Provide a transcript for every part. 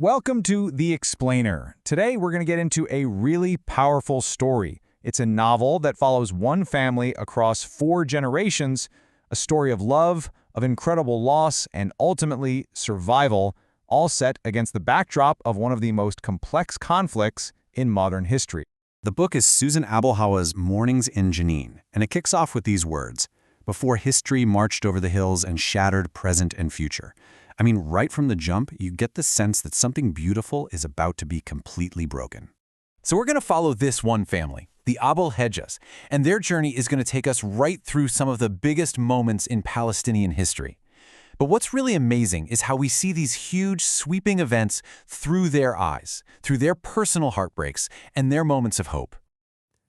Welcome to The Explainer. Today we're going to get into a really powerful story. It's a novel that follows one family across 4 generations, a story of love, of incredible loss, and ultimately survival, all set against the backdrop of one of the most complex conflicts in modern history. The book is Susan Abelhawa's Mornings in Jenin, and it kicks off with these words: before history marched over the hills and shattered present and future. I mean, right from the jump, you get the sense that something beautiful is about to be completely broken. So we're going to follow this one family, the Abel-Hedjas, and their journey is going to take us right through some of the biggest moments in Palestinian history. But what's really amazing is how we see these huge, sweeping events through their eyes, through their personal heartbreaks and their moments of hope.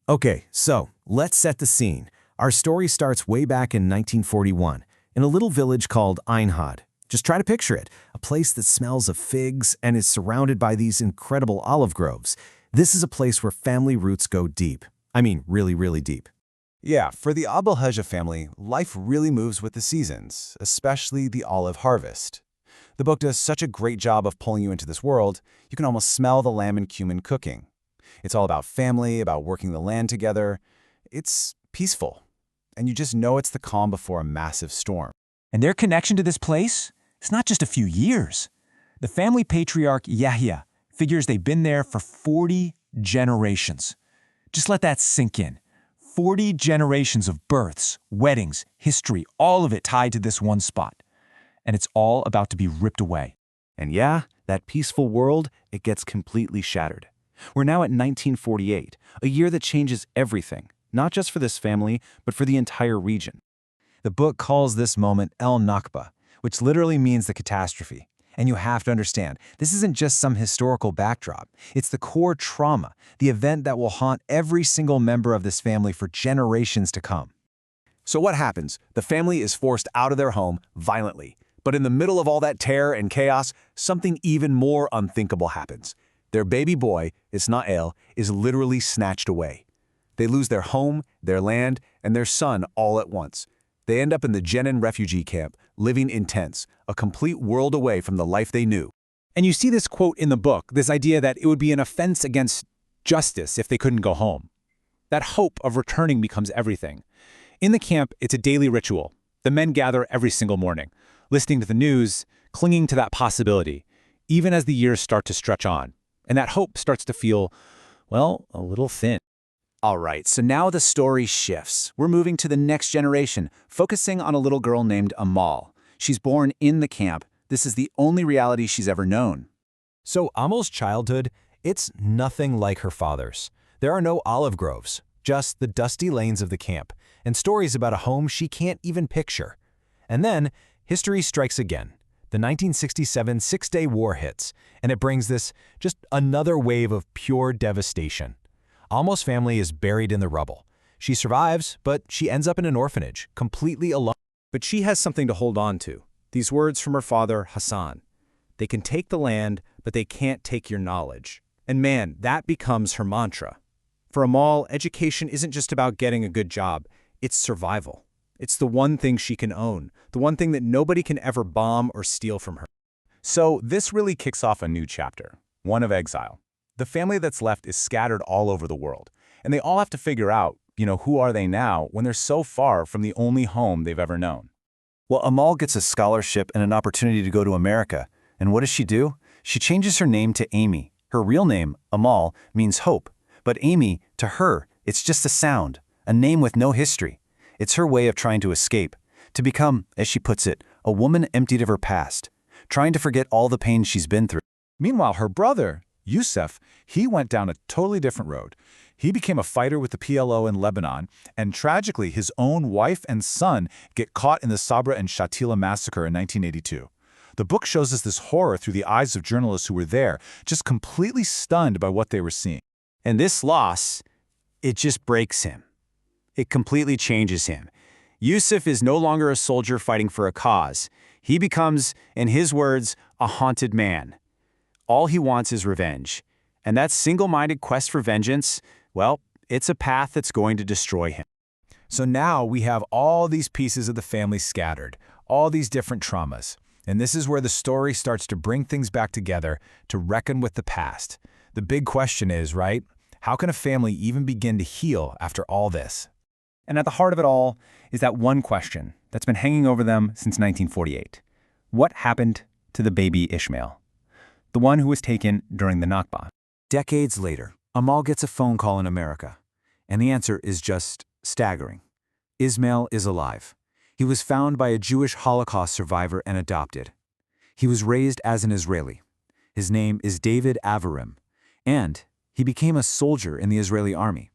Okay, so let's set the scene. Our story starts way back in 1941, in a little village called Einhad. Just try to picture it, a place that smells of figs and is surrounded by these incredible olive groves. This is a place where family roots go deep. I mean, really, really deep. Yeah, for the Abel-Hedja family, life really moves with the seasons, especially the olive harvest. The book does such a great job of pulling you into this world, you can almost smell the lamb and cumin cooking. It's all about family, about working the land together. It's peaceful, and you just know it's the calm before a massive storm. And their connection to this place? It's not just a few years. The family patriarch Yahya figures they've been there for 40 generations. Just let that sink in. 40 generations of births, weddings, history, all of it tied to this one spot. And it's all about to be ripped away. And yeah, that peaceful world, it gets completely shattered. We're now at 1948, a year that changes everything, not just for this family, but for the entire region. The book calls this moment El Nakba, which literally means the catastrophe. And you have to understand, this isn't just some historical backdrop. It's the core trauma, the event that will haunt every single member of this family for generations to come. So what happens? The family is forced out of their home violently. But in the middle of all that terror and chaos, something even more unthinkable happens. Their baby boy, Ismael, is literally snatched away. They lose their home, their land, and their son all at once. They end up in the Jenin refugee camp, living in tents, a complete world away from the life they knew. And you see this quote in the book, this idea that it would be an offense against justice if they couldn't go home. That hope of returning becomes everything. In the camp, it's a daily ritual. The men gather every single morning, listening to the news, clinging to that possibility, even as the years start to stretch on. And that hope starts to feel, well, a little thin. All right, so now the story shifts. We're moving to the next generation, focusing on a little girl named Amal. She's born in the camp. This is the only reality she's ever known. So Amal's childhood, it's nothing like her father's. There are no olive groves, just the dusty lanes of the camp, and stories about a home she can't even picture. And then, history strikes again. The 1967 Six-Day War hits, and it brings this just another wave of pure devastation. Amal's family is buried in the rubble. She survives, but she ends up in an orphanage, completely alone. But she has something to hold on to. These words from her father, Hassan. They can take the land, but they can't take your knowledge. And man, that becomes her mantra. For Amal, education isn't just about getting a good job. It's survival. It's the one thing she can own, the one thing that nobody can ever bomb or steal from her. So this really kicks off a new chapter, one of exile. The family that's left is scattered all over the world, and they all have to figure out, who are they now when they're so far from the only home they've ever known. Well, Amal gets a scholarship and an opportunity to go to America. And what does she do? She changes her name to Amy. Her real name, Amal, means hope. But Amy, to her, it's just a sound, a name with no history. It's her way of trying to escape, to become, as she puts it, a woman emptied of her past, trying to forget all the pain she's been through. Meanwhile, her brother, Youssef, he went down a totally different road. He became a fighter with the PLO in Lebanon, and tragically, his own wife and son get caught in the Sabra and Shatila massacre in 1982. The book shows us this horror through the eyes of journalists who were there, just completely stunned by what they were seeing. And this loss, it just breaks him. It completely changes him. Youssef is no longer a soldier fighting for a cause. He becomes, in his words, a haunted man. All he wants is revenge. And that single-minded quest for vengeance, well, it's a path that's going to destroy him. So now we have all these pieces of the family scattered, all these different traumas. And this is where the story starts to bring things back together to reckon with the past. The big question is, right? How can a family even begin to heal after all this? And at the heart of it all is that one question that's been hanging over them since 1948. What happened to the baby Ishmael? The one who was taken during the Nakba. Decades later, Amal gets a phone call in America, and the answer is just staggering. Ismail is alive. He was found by a Jewish Holocaust survivor and adopted. He was raised as an Israeli. His name is David Averim, and he became a soldier in the Israeli army,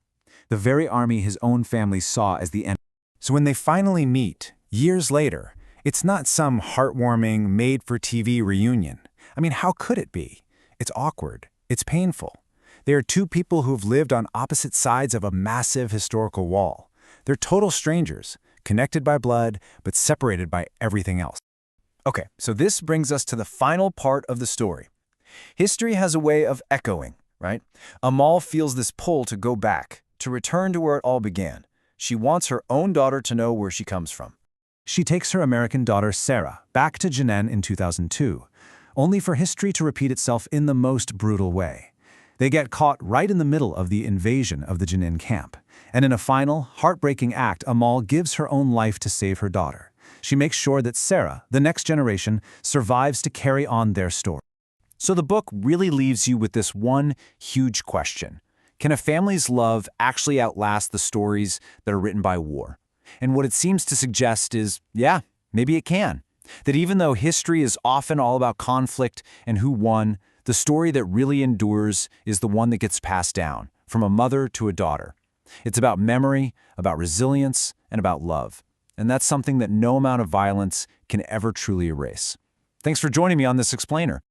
the very army his own family saw as the enemy. So when they finally meet, years later, it's not some heartwarming, made-for-TV reunion. I mean, how could it be? It's awkward. It's painful. They are two people who've lived on opposite sides of a massive historical wall. They're total strangers, connected by blood, but separated by everything else. Okay, so this brings us to the final part of the story. History has a way of echoing, right? Amal feels this pull to go back, to return to where it all began. She wants her own daughter to know where she comes from. She takes her American daughter Sarah back to Jenin in 2002, only for history to repeat itself in the most brutal way. They get caught right in the middle of the invasion of the Jenin camp, and in a final, heartbreaking act, Amal gives her own life to save her daughter. She makes sure that Sarah, the next generation, survives to carry on their story. So the book really leaves you with this one huge question. Can a family's love actually outlast the stories that are written by war? And what it seems to suggest is, yeah, maybe it can. That even though history is often all about conflict and who won, the story that really endures is the one that gets passed down, from a mother to a daughter. It's about memory, about resilience, and about love. And that's something that no amount of violence can ever truly erase. Thanks for joining me on this explainer.